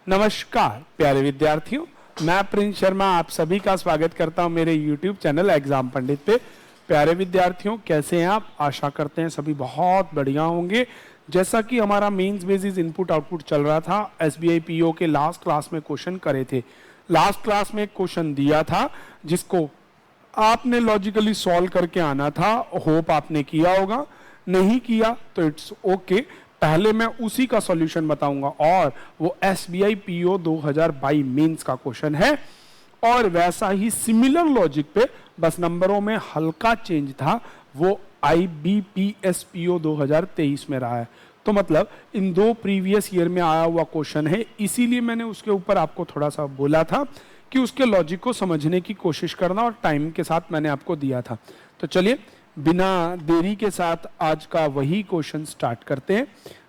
नमस्कार प्यारे विद्यार्थियों, मैं प्रिंस शर्मा आप सभी का स्वागत करता हूं मेरे YouTube चैनल एग्जाम पंडित पे। प्यारे विद्यार्थियों, कैसे हैं आप? आशा करते हैं सभी बहुत बढ़िया होंगे। जैसा कि हमारा मेंस बेसिस इनपुट आउटपुट चल रहा था, SBI PO के लास्ट क्लास में क्वेश्चन करे थे। लास्ट क्लास में एक क्वेश्चन दिया था जिसको आपने लॉजिकली सॉल्व करके आना था। होप आपने किया होगा, नहीं किया तो इट्स ओके। पहले मैं उसी का सॉल्यूशन बताऊंगा और वो SBI PO 2022 मेंस का क्वेश्चन है और वैसा ही सिमिलर लॉजिक पे बस नंबरों में हल्का चेंज था, वो IBPS PO 2023 में रहा है। तो मतलब इन दो प्रीवियस ईयर में आया हुआ क्वेश्चन है, इसीलिए मैंने उसके ऊपर आपको थोड़ा सा बोला था कि उसके लॉजिक को समझने की कोशिश करना और टाइम के साथ मैंने आपको दिया था। तो चलिए बिना देरी के साथ आज का वही क्वेश्चन स्टार्ट करते हैं।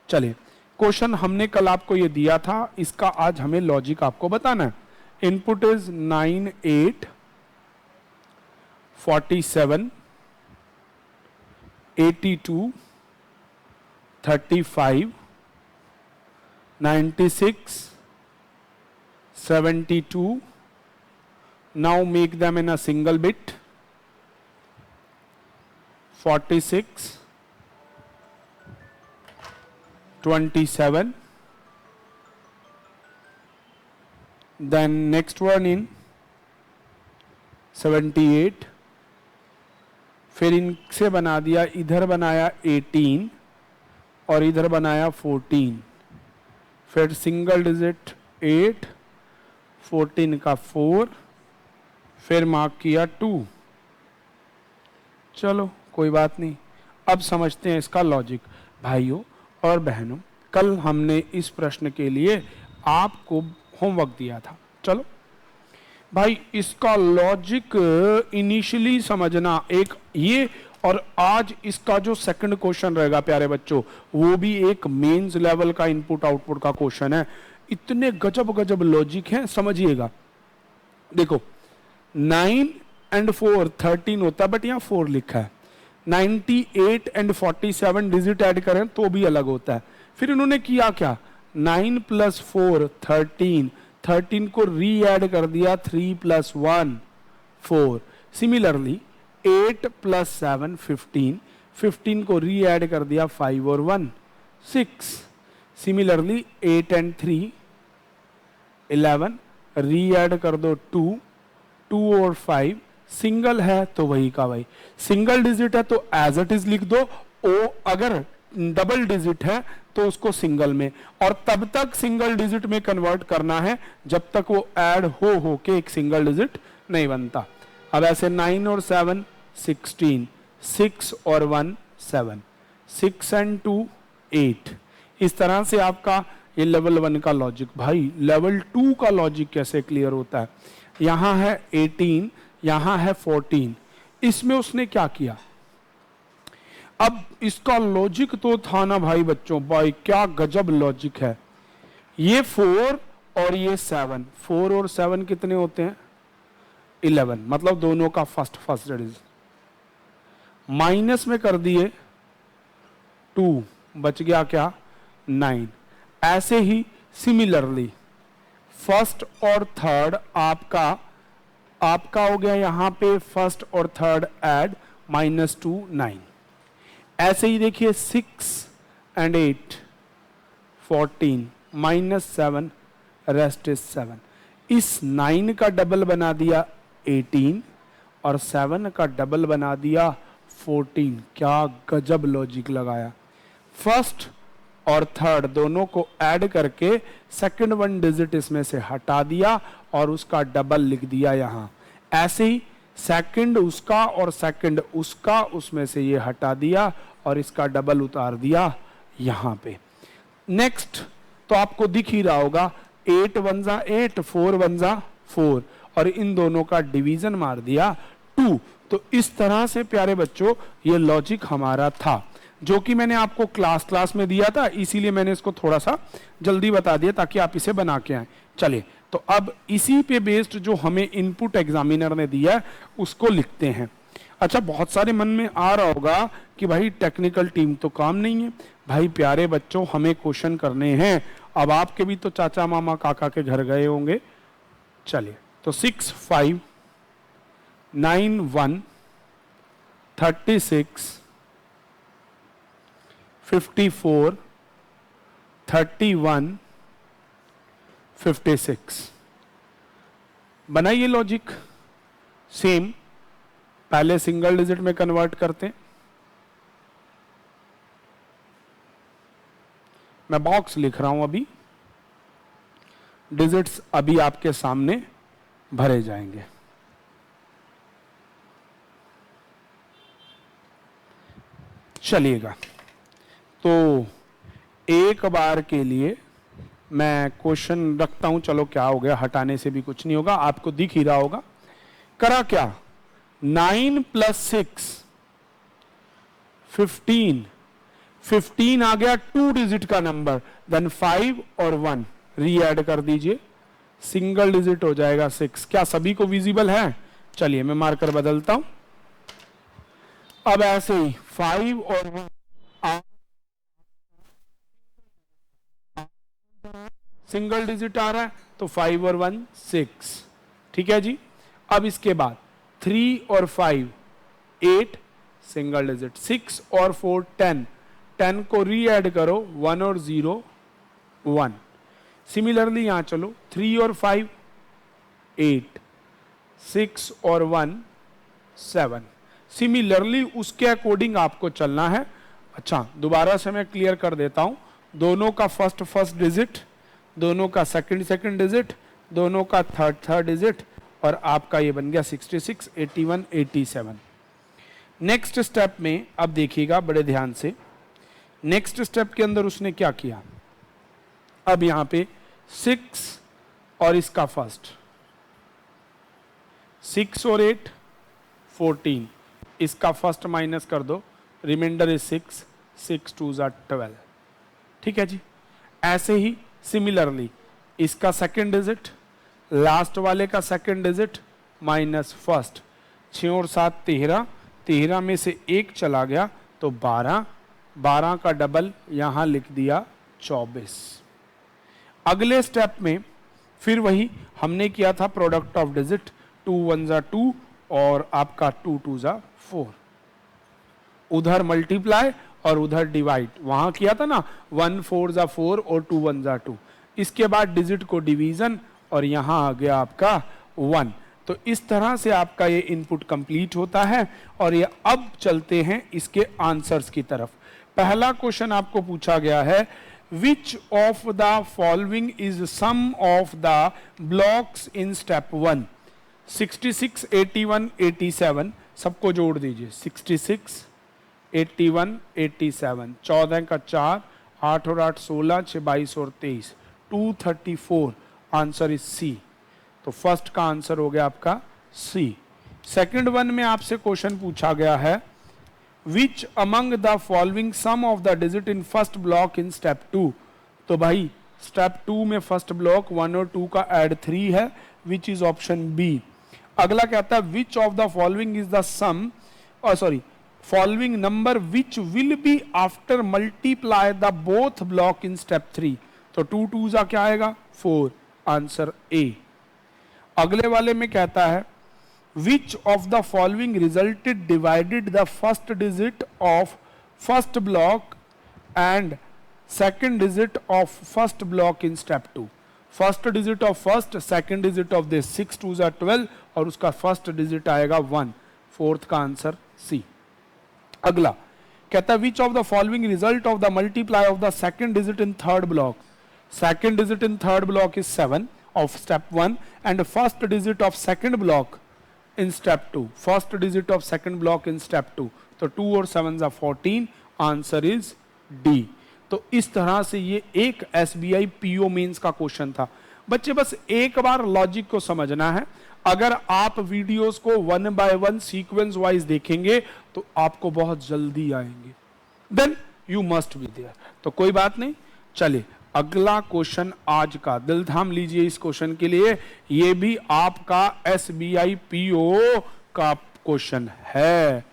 चलिए, क्वेश्चन हमने कल आपको ये दिया था, इसका आज हमें लॉजिक आपको बताना है। Input is 9, 8, 47, 82, 35, 96, 72. Now make them in a single bit. 46, 27, then next one in 78, फिर इनसे बना दिया, इधर बनाया 18 और इधर बनाया 14, फिर सिंगल डिजिट 8, 14 का 4, फिर मार्क किया 2। चलो कोई बात नहीं, अब समझते हैं इसका लॉजिक। भाइयों और बहनों, कल हमने इस प्रश्न के लिए आपको होमवर्क दिया था। चलो भाई, इसका लॉजिक इनिशियली समझना एक ये, और आज इसका जो सेकंड क्वेश्चन रहेगा प्यारे बच्चों, वो भी एक मेंस लेवल का इनपुट आउटपुट का क्वेश्चन है। इतने गजब गजब लॉजिक हैं, समझिएगा। देखो 9 and 4 13 होता है, बट यहाँ 4 लिखा है। 98 and 47 डिजिट ऐड करें तो भी अलग होता है। फिर इन्होंने किया क्या, 9 + 4 13, 13 को री ऐड कर दिया, 3 + 1 4। सिमिलरली 8 + 7 15, 15 को री ऐड कर दिया, 5 और 1 6। सिमिलरली 8 and 3 11, री ऐड कर दो 2, 2 और 5, सिंगल है तो वही का वही। सिंगल डिजिट है तो एज इट इज लिख दो, ओ अगर डबल डिजिट है तो उसको सिंगल में, और तब तक सिंगल डिजिट में कन्वर्ट करना है जब तक वो ऐड हो के एक सिंगल डिजिट नहीं बनता। अब ऐसे 9 और 7 16, 6 और 1 7, 6 and 2 8। इस तरह से आपका ये लेवल 1 का लॉजिक। भाई लेवल 2 का लॉजिक कैसे क्लियर होता है? यहां है 18, यहां है 14, इसमें उसने क्या किया? अब इसका लॉजिक तो था ना भाई बच्चों, भाई क्या गजब लॉजिक है। ये 4 और ये 7, 4 और 7 कितने होते हैं? 11, मतलब दोनों का फर्स्ट डिजिट माइनस में कर दिए 2, बच गया क्या? 9। ऐसे ही सिमिलरली फर्स्ट और थर्ड आपका हो गया यहां पे फर्स्ट और थर्ड ऐड, -2 9। ऐसे ही देखिए 6 and 8 14, -7, रेस्ट इज 7। इस 9 का डबल बना दिया 18 और 7 का डबल बना दिया 14। क्या गजब लॉजिक लगाया। फर्स्ट और थर्ड दोनों को ऐड करके सेकंड 1 डिजिट इसमें से हटा दिया और उसका डबल लिख दिया यहां। ऐसे ही सेकंड उसका और सेकंड उसका, उसमें से ये हटा दिया और इसका डबल उतार दिया यहां पे। नेक्स्ट तो आपको दिख ही रहा होगा, 8 1 जा 8, 4 1 जा 4, और इन दोनों का डिवीजन मार दिया 2। तो इस तरह से प्यारे बच्चों ये लॉजिक हमारा था, जो कि मैंने आपको क्लास में दिया था, इसीलिए मैंने इसको थोड़ा सा जल्दी बता दिया ताकि आप इसे बना के आए। चलिए, तो अब इसी पे बेस्ड जो हमें इनपुट एग्जामिनर ने दिया है उसको लिखते हैं। अच्छा, बहुत सारे मन में आ रहा होगा कि भाई टेक्निकल टीम तो काम नहीं है। भाई प्यारे बच्चों, हमें क्वेश्चन करने हैं अब आपके भी तो चाचा मामा काका के घर गए होंगे। चलिए, तो 6 5 9 1 36 54 31 56। बनाइए लॉजिक। सेम, पहले सिंगल डिजिट में कन्वर्ट करते हैं। मैं बॉक्स लिख रहा हूं अभी, डिजिट्स अभी आपके सामने भरे जाएंगे। चलिएगा, तो एक बार के लिए मैं क्वेश्चन रखता हूं। चलो, क्या हो गया, हटाने से भी कुछ नहीं होगा, आपको दिख ही रहा होगा। करा क्या, 9 + 6 15, 15 आ गया 2 डिजिट का नंबर, देन 5 और 1 री ऐड कर दीजिए, सिंगल डिजिट हो जाएगा 6। क्या सभी को विजिबल है? चलिए मैं मार्कर बदलता हूं। अब ऐसे ही 5 और 1 सिंगल डिजिट आ रहा है, तो 5 और 1 6। ठीक है जी। अब इसके बाद 3 और 5 8 सिंगल डिजिट, 6 और 4 10, 10 को री ऐड करो, 1 और 0 1। सिमिलरली यहां चलो, 3 और 5 8, 6 और 1 7। सिमिलरली उसके अकॉर्डिंग आपको चलना है। अच्छा, दोबारा से मैं क्लियर कर देता हूं, दोनों का फर्स्ट डिजिट, दोनों का सेकंड डिजिट, दोनों का थर्ड डिजिट, और आपका ये बन गया 66 81 87। नेक्स्ट स्टेप में अब देखिएगा बड़े ध्यान से, नेक्स्ट स्टेप के अंदर उसने क्या किया। अब यहां पे 6 और इसका फर्स्ट, 6 और 8 14, इसका फर्स्ट माइनस कर दो, रिमाइंडर इज 6, 6 2 12। ठीक है जी। ऐसे ही सिमिलरली इसका सेकंड डिजिट, लास्ट वाले का सेकंड डिजिट माइनस फर्स्ट, 6 और 7 13, 13 में से 1 चला गया तो 12, 12 का डबल यहां लिख दिया 24। अगले स्टेप में फिर वही हमने किया था, प्रोडक्ट ऑफ डिजिट, 2 1 2 और आपका 2 2 4, उधर मल्टीप्लाई और उधर डिवाइड, वहां किया था ना, 1 4 4 और 2 1 2। इसके बाद डिजिट को डिवीजन और यहां आ गया आपका 1। तो इस तरह से आपका ये इनपुट कंप्लीट होता है। और ये अब चलते हैं इसके आंसर्स की तरफ। पहला क्वेश्चन आपको पूछा गया है, which of the following is sum of the blocks in step 1। 66 81 87 सबको जोड़ दीजिए, 66 81 87, 14 का 4, 8 और 8 16, 6 22 और 23, 234। Answer is C. तो फर्स्ट का आंसर हो गया आपका सी। सेकंड वन में आपसे क्वेश्चन पूछा गया है, which among the following sum of the digit in first block in step 2। तो भाई स्टेप 2 में फर्स्ट ब्लॉक 1 और 2 का ऐड 3 है, विच इज ऑप्शन बी। अगला कहता है, which of the following is the sum, following number which will be after multiply the both block in step 3। तो 2 2 क्या आएगा 4, आंसर ए। अगले वाले में कहता है, which of the following resulted divided the first digit of first block and second digit of first block in step 2। First digit of first, second digit of this, 6 2 12 और उसका फर्स्ट डिजिट आएगा 1, fourth का answer C. अगला कहता है, which of the following result of the multiply of the second digit in third block. Second digit in third block is 7 of step 1 and first digit of second block in step 2, first digit of second block in step 2। तो 2 और 7 14, answer is D. तो इस तरह से ये एक SBI PO mains का question था। बच्चे बस एक बार लॉजिक को समझना है। अगर आप वीडियोस को 1 by 1 सीक्वेंस वाइज देखेंगे तो आपको बहुत जल्दी आएंगे, then you must be there. तो कोई बात नहीं, चलिए अगला क्वेश्चन आज का, दिल थाम लीजिए इस क्वेश्चन के लिए, ये भी आपका SBI PO का क्वेश्चन है।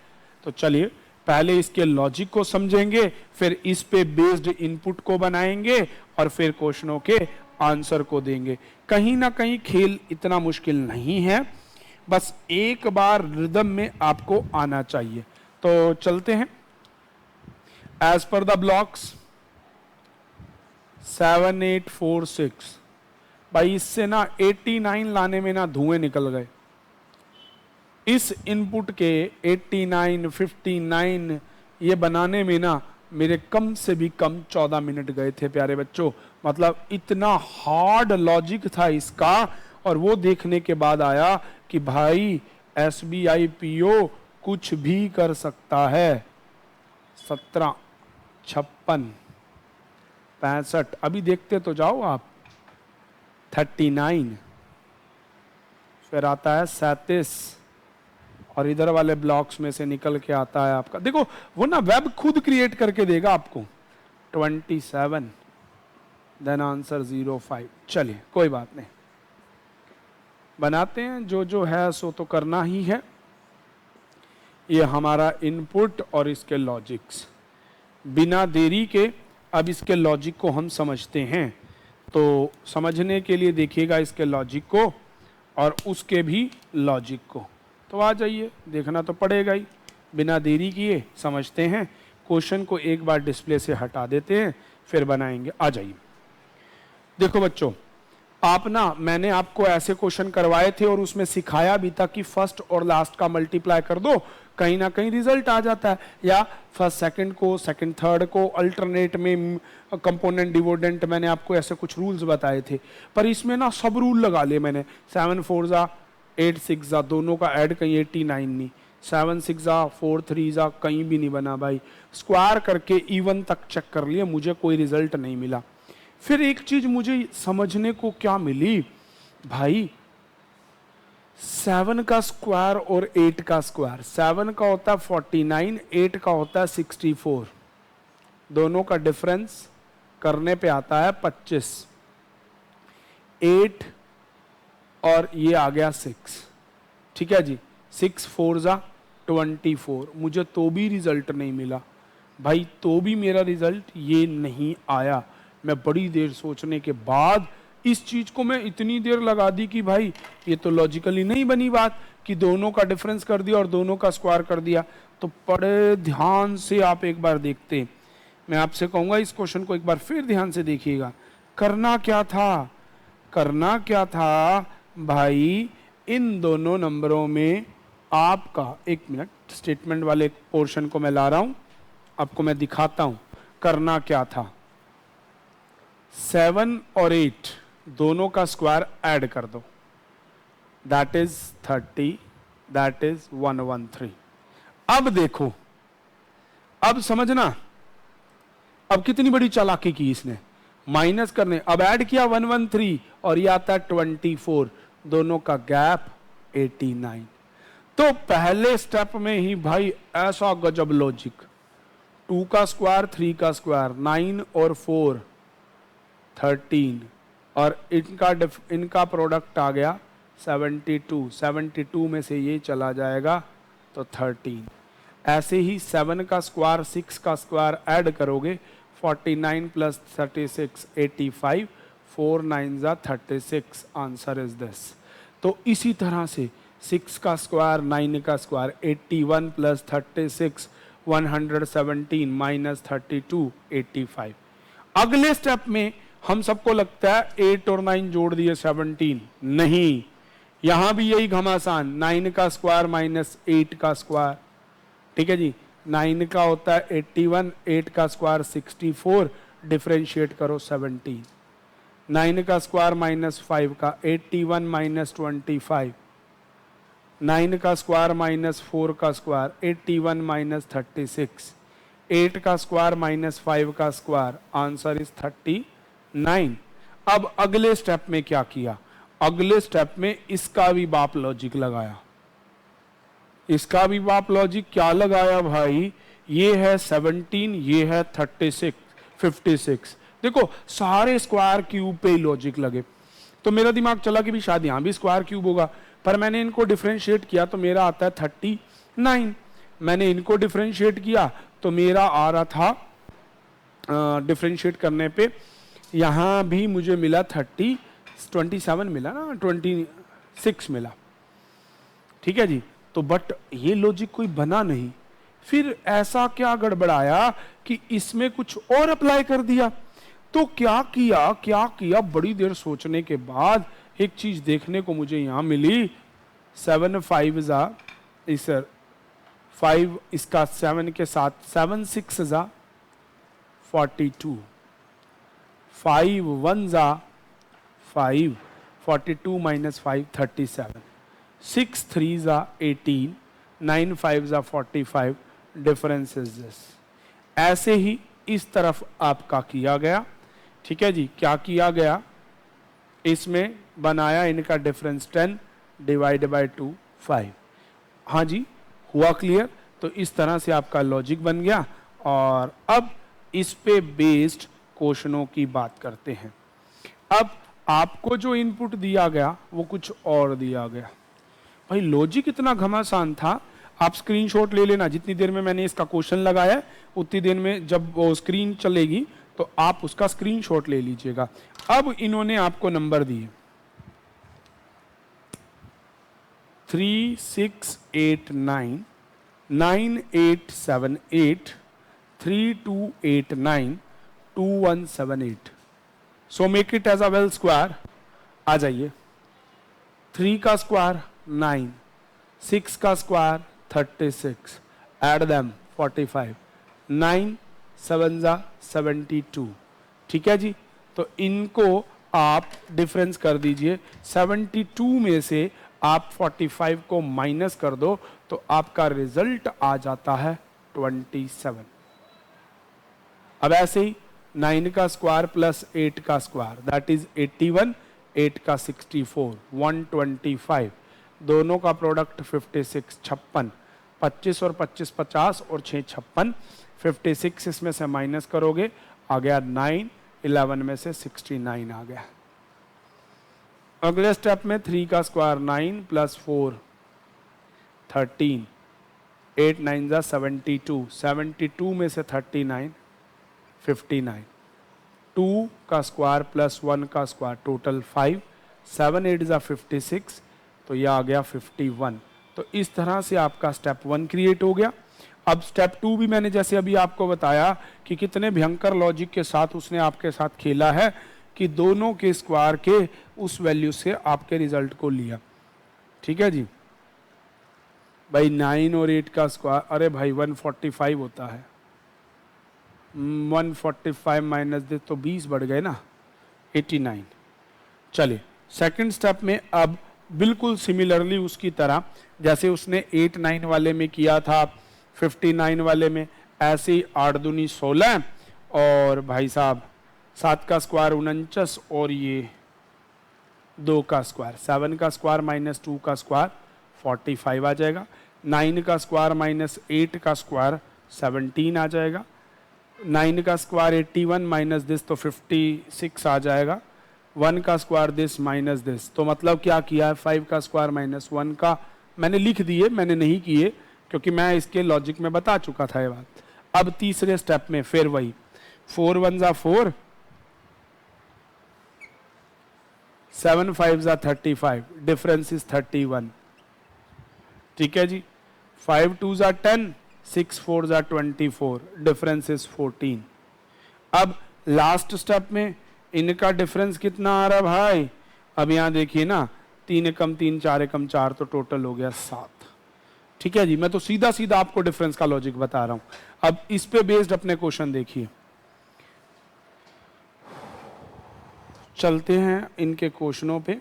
तो चलिए पहले इसके लॉजिक को समझेंगे, फिर इस पे बेस्ड इनपुट को बनाएंगे और फिर क्वेश्चनों के आंसर को देंगे। कहीं ना कहीं खेल इतना मुश्किल नहीं है, बस एक बार रिदम में आपको आना चाहिए। तो चलते हैं। एज पर द ब्लॉक्स 7 8 4 6, भाई इससे ना 89 लाने में ना धुएं निकल गए। इस इनपुट के 89 59 ये बनाने में ना मेरे कम से भी कम 14 मिनट गए थे प्यारे बच्चों। मतलब इतना हार्ड लॉजिक था इसका, और वो देखने के बाद आया कि भाई SBI PO कुछ भी कर सकता है। 17 56 65, अभी देखते तो जाओ आप। 39, फिर आता है 37, और इधर वाले ब्लॉक्स में से निकल के आता है आपका, देखो वो ना वेब खुद क्रिएट करके देगा आपको। 27, देन आंसर 05। चलिए कोई बात नहीं, बनाते हैं। जो जो है सो तो करना ही है। ये हमारा इनपुट और इसके लॉजिक्स। बिना देरी के अब इसके लॉजिक को हम समझते हैं। तो समझने के लिए देखिएगा इसके लॉजिक को और उसके भी लॉजिक को। तो आ जाइए, देखना तो पड़ेगा ही। बिना देरी किए समझते हैं। क्वेश्चन को एक बार डिस्प्ले से हटा देते हैं, फिर बनाएंगे। आ जाइए। देखो बच्चों, आप ना, मैंने आपको ऐसे क्वेश्चन करवाए थे और उसमें सिखाया भी था कि फर्स्ट और लास्ट का मल्टीप्लाई कर दो, कहीं ना कहीं रिजल्ट आ जाता है। या फर्स्ट सेकंड को, सेकंड थर्ड को अल्टरनेट में कंपोनेंट डिवोडेंट, मैंने आपको ऐसे कुछ रूल्स बताए थे। पर इसमें ना सब रूल लगा लिए मैंने। 7 4 जा 8 6 जा, दोनों का ऐड कहीं 89 नहीं। 7 6 जा 4 3 जा, कहीं भी नहीं बना भाई। स्क्वायर करके इवन तक चेक कर लिया, मुझे कोई रिजल्ट नहीं मिला। फिर एक चीज मुझे समझने को क्या मिली भाई, 7 का स्क्वायर और 8 का स्क्वायर। 7 का होता है 49, 8 का होता है 64। दोनों का डिफरेंस करने पे आता है 25। 8 और ये आ गया 6, ठीक है जी। 6 4 जा 24। मुझे तो भी रिजल्ट नहीं मिला भाई, तो भी मेरा रिजल्ट ये नहीं आया। मैं बड़ी देर सोचने के बाद इस चीज को मैं इतनी देर लगा दी कि भाई ये तो लॉजिकली नहीं बनी बात कि दोनों का डिफरेंस कर दिया और दोनों का स्क्वायर कर दिया। तो बड़े ध्यान से आप एक बार देखते, मैं आपसे कहूंगा इस क्वेश्चन को एक बार फिर ध्यान से देखिएगा। करना क्या था, करना क्या था भाई, इन दोनों नंबरों में आपका, एक मिनट, स्टेटमेंट वाले पोर्शन को मैं ला रहा हूं, आपको मैं दिखाता हूं करना क्या था। 7 और 8 दोनों का स्क्वायर ऐड कर दो, दैट इज 30, दैट इज 113। अब देखो, अब समझना, अब कितनी बड़ी चालाकी की इसने। माइनस करने, अब ऐड किया 113 और ये आता है 24, दोनों का गैप 89। तो पहले स्टेप में ही भाई ऐसा गजब लॉजिक। 2 का स्क्वायर 3 का स्क्वायर, 9 और 4 13, और इनका प्रोडक्ट आ गया 72। 72 में से ये चला जाएगा तो 13। ऐसे ही 7 का स्क्वायर 6 का स्क्वायर ऐड करोगे, 49 प्लस 36 85, 4 9 जा 36, आंसर इज दिस। तो इसी तरह से 6 का स्क्वायर 9 का स्क्वायर 81 प्लस 36 117 माइनस 32 85। अगले स्टेप में हम सबको लगता है 8 और 9 जोड़ दिए 17, नहीं, यहां भी यही घमासान। 9 का स्क्वायर माइनस 8 का स्क्वायर, ठीक है जी। 9 का होता है 81, 8 का स्क्वायर 64, डिफरेंशिएट करो 17। 9 का स्क्वायर माइनस 5 का 81 माइनस 25, 9 का स्क्वायर माइनस 4 का स्क्वायर 81 माइनस 36, 8 का स्क्वायर माइनस 5 का स्क्वायर, आंसर इज 39। अब अगले स्टेप में क्या किया, अगले स्टेप में इसका भी बाप लॉजिक लगाया। इसका भी बाप लॉजिक क्या लगाया भाई, ये है 17, ये है 36 56। देखो सारे स्क्वायर क्यूब पे ही लॉजिक लगे, तो मेरा दिमाग चला कि भी शायद यहां भी स्क्वायर क्यूब होगा, पर मैंने इनको डिफरेंशिएट किया तो मेरा आता है 39। मैंने इनको डिफरेंशिएट किया तो मेरा आ रहा था डिफरेंशिएट करने पे यहाँ भी मुझे मिला 27 मिला ना, 26 मिला। ठीक है जी। तो बट ये लॉजिक कोई बना नहीं। फिर ऐसा क्या गड़बड़ाया कि इसमें कुछ और अप्लाई कर दिया। तो क्या किया बड़ी देर सोचने के बाद एक चीज देखने को मुझे यहां मिली। 7 5 जा सर 5 इसका 7 के साथ 7 6 जा 42, 5 1 जा 5, 42 माइनस 5 37, 6 3 जा 18, 9 5 जा 45, डिफरेंस इज दिस। ऐसे ही इस तरफ आपका किया गया। ठीक है जी। क्या किया गया, इसमें बनाया इनका डिफरेंस 10 डिवाइड बाय 2 5। हाँ जी, हुआ क्लियर। तो इस तरह से आपका लॉजिक बन गया। और अब इस पे बेस्ड क्वेश्चनों की बात करते हैं। अब आपको जो इनपुट दिया गया वो कुछ और दिया गया। भाई लॉजिक इतना घमासान था, आप स्क्रीनशॉट ले लेना। जितनी देर में मैंने इसका क्वेश्चन लगाया उतनी देर में जब वो स्क्रीन चलेगी तो आप उसका स्क्रीनशॉट ले लीजिएगा। अब इन्होंने आपको नंबर दिए 3 6 8 9 9 8 7 8 3 2 8 9 2 1 7 8। So make it as a well square. आ जाइए। 3 का स्क्वायर 9, 6 का स्क्वायर 36, एड देम 45, 9 7 जा 72। ठीक है जी। तो इनको आप डिफरेंस कर दीजिए। 72 में से आप 45 को माइनस कर दो तो आपका रिजल्ट आ जाता है 27। अब ऐसे ही 9 का स्क्वायर प्लस 8 का स्क्वायर दैट इज 81, 8 का 64, 125, दोनों का प्रोडक्ट 56 56, 25 और 25 50 और 6 56, 56 इसमें से माइनस करोगे आ गया 9, 11 में से 69 आ गया। अगले स्टेप में 3 का स्क्वायर 9 प्लस 4 13, 8 9 जा 72, 72 में से 39 59, 2 का स्क्वायर प्लस 1 का स्क्वायर टोटल 5, 7 8 जा 56, तो यह आ गया 51। तो इस तरह से आपका स्टेप 1 क्रिएट हो गया। अब स्टेप 2 भी मैंने जैसे अभी आपको बताया कि कितने भयंकर लॉजिक के साथ उसने आपके साथ खेला है कि दोनों के स्क्वायर के उस वैल्यू से आपके रिजल्ट को लिया। ठीक है जी। भाई 9 और 8 का स्क्वायर, अरे भाई 145 होता है। 145 माइनस दे तो 20 बढ़ गए ना, 89। चलिए सेकंड स्टेप में अब बिल्कुल सिमिलरली उसकी तरह जैसे उसने 8 9 वाले में किया था 59 वाले में, ऐसे ही 8 दूनी 16 और भाई साहब 7 का स्क्वायर 49 और ये 2 का स्क्वायर, 7 का स्क्वायर माइनस 2 का स्क्वायर 45 आ जाएगा, 9 का स्क्वायर माइनस 8 का स्क्वायर 17 आ जाएगा, 9 का स्क्वायर 81 माइनस दिस तो 56 आ जाएगा, 1 का स्क्वायर दिस माइनस दिस। तो मतलब क्या किया है, 5 का स्क्वायर माइनस 1 का मैंने लिख दिए, मैंने नहीं किए क्योंकि मैं इसके लॉजिक में बता चुका था ये बात। अब तीसरे स्टेप में फिर वही 4 1 जा 4, 7 5 जा 35, डिफरेंस इज 31। ठीक है जी। 5 2 जा 10, 6 4 जा 24, डिफरेंस इज 14। अब लास्ट स्टेप में इनका डिफरेंस कितना आ रहा है भाई, अब यहां देखिए ना 3 एकम 3 4 एकम 4 तो टोटल हो गया 7। ठीक है जी। मैं तो सीधा सीधा आपको डिफरेंस का लॉजिक बता रहा हूं। अब इस पे बेस्ड अपने क्वेश्चन देखिए, चलते हैं इनके क्वेश्चनों पे।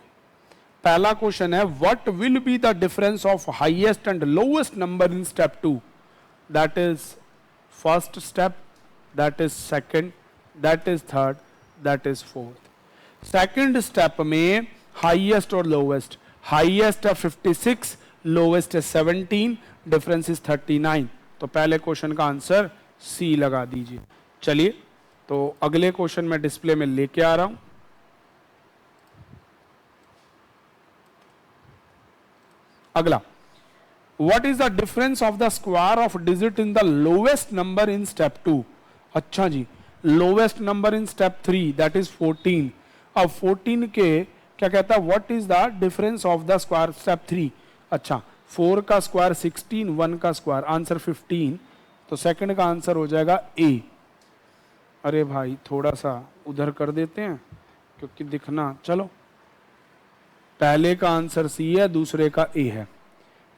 पहला क्वेश्चन है what will be the difference of highest and lowest number in step 2, that is first step, that is second, that is third, that is fourth. Second step में हाईएस्ट और लोएस्ट, हाईएस्ट है 56, lowest है 17, difference is 39। तो पहले question का answer C लगा दीजिए। चलिए तो अगले क्वेश्चन में डिस्प्ले में लेके आ रहा हूं। अगला what is the difference of the square of digit in the lowest number in step 2? अच्छा जी, lowest number in step 3 that is 14। अब 14 के क्या कहता है, what is the difference of the square step 3? अच्छा, 4 का स्क्वायर 16, 1 का स्क्वायर, आंसर 15। तो सेकंड का आंसर हो जाएगा ए। अरे भाई थोड़ा सा उधर कर देते हैं क्योंकि दिखना, चलो पहले का आंसर सी है, दूसरे का ए है।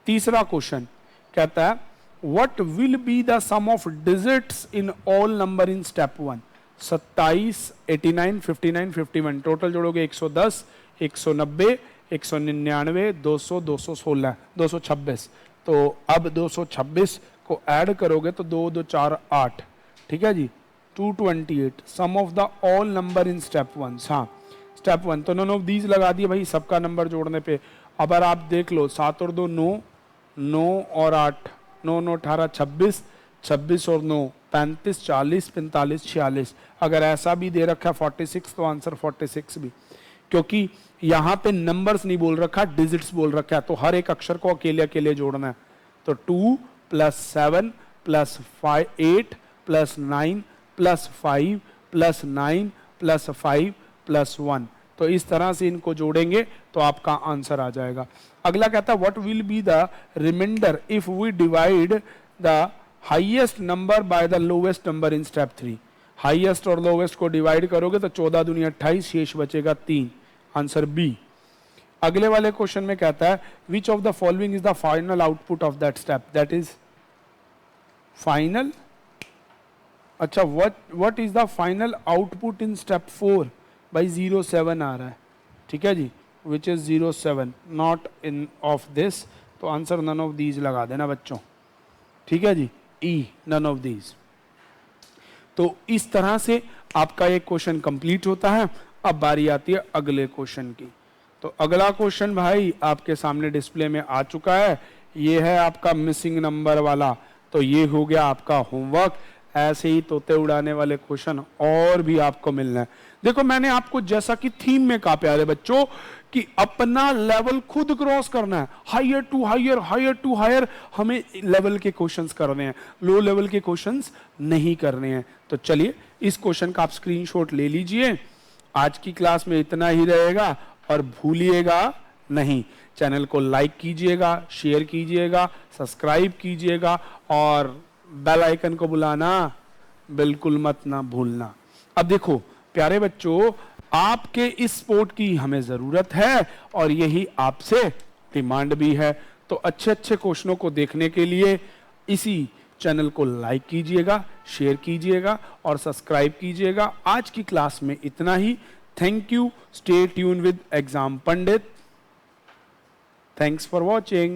तीसरा क्वेश्चन कहता है what will be the sum of digits in all number in step 1? 27, 89, 59, 51, total जोड़ोगे 110, 190, 199, 200, 216, 226। तो अब 226 को ऐड करोगे तो 2 2 4 8, ठीक है जी, 228 sum of the all number in step 1। हाँ स्टेप 1, तो नन ऑफ दीज लगा दिए भाई सबका नंबर जोड़ने पे। अब अगर आप देख लो 7 और 2 9, 9 और 8, 9 9 18 26, 26 और 9 35, 40, 45, 46। अगर ऐसा भी दे रखा है 46 तो आंसर 46 भी, क्योंकि यहाँ पे नंबर्स नहीं बोल रखा, डिजिट्स बोल रखा है, तो हर एक अक्षर को अकेले अकेले जोड़ना है। तो 2 + 7 + 8 + 9 + 5 + 9 + 5 + 1, तो इस तरह से इनको जोड़ेंगे तो आपका आंसर आ जाएगा। अगला कहता है what will be the reminder if we divide the highest number by the lowest number in step 3? Highest और लोवेस्ट को डिवाइड करोगे तो 14 दूनी 28, शेष बचेगा 3, आंसर बी। अगले वाले क्वेश्चन में कहता है which of the following is the final output of that step? That is final. अच्छा, what is the final output in step 4? भाई 07 आ रहा है, ठीक है जी, which is 07, not in of this, तो आंसर नन ऑफ दीज लगा देना बच्चों, ठीक है जी, ई, नन ऑफ दीज। तो इस तरह से आपका एक क्वेश्चन कंप्लीट होता है। अब बारी आती है अगले क्वेश्चन की। तो अगला क्वेश्चन भाई आपके सामने डिस्प्ले में आ चुका है, ये है आपका मिसिंग नंबर वाला। तो ये हो गया आपका होमवर्क। ऐसे ही तोते उड़ाने वाले क्वेश्चन और भी आपको मिलना है। देखो मैंने आपको जैसा कि थीम में कहा प्यारे बच्चों कि अपना लेवल खुद क्रॉस करना है, higher to higher, higher to higher हमें लेवल के क्वेश्चंस करने हैं, लो लेवल के क्वेश्चंस नहीं करने हैं। तो चलिए इस क्वेश्चन का आप स्क्रीनशॉट ले लीजिए। आज की क्लास में इतना ही रहेगा और भूलिएगा नहीं, चैनल को लाइक कीजिएगा, शेयर कीजिएगा, सब्सक्राइब कीजिएगा और बेल आइकन को बुलाना बिल्कुल मत ना भूलना। अब देखो प्यारे बच्चों, आपके इस सपोर्ट की हमें जरूरत है और यही आपसे डिमांड भी है। तो अच्छे अच्छे क्वेश्चनों को देखने के लिए इसी चैनल को लाइक कीजिएगा, शेयर कीजिएगा और सब्सक्राइब कीजिएगा। आज की क्लास में इतना ही। Thank you. Stay tune with exam Pandit. Thanks for watching.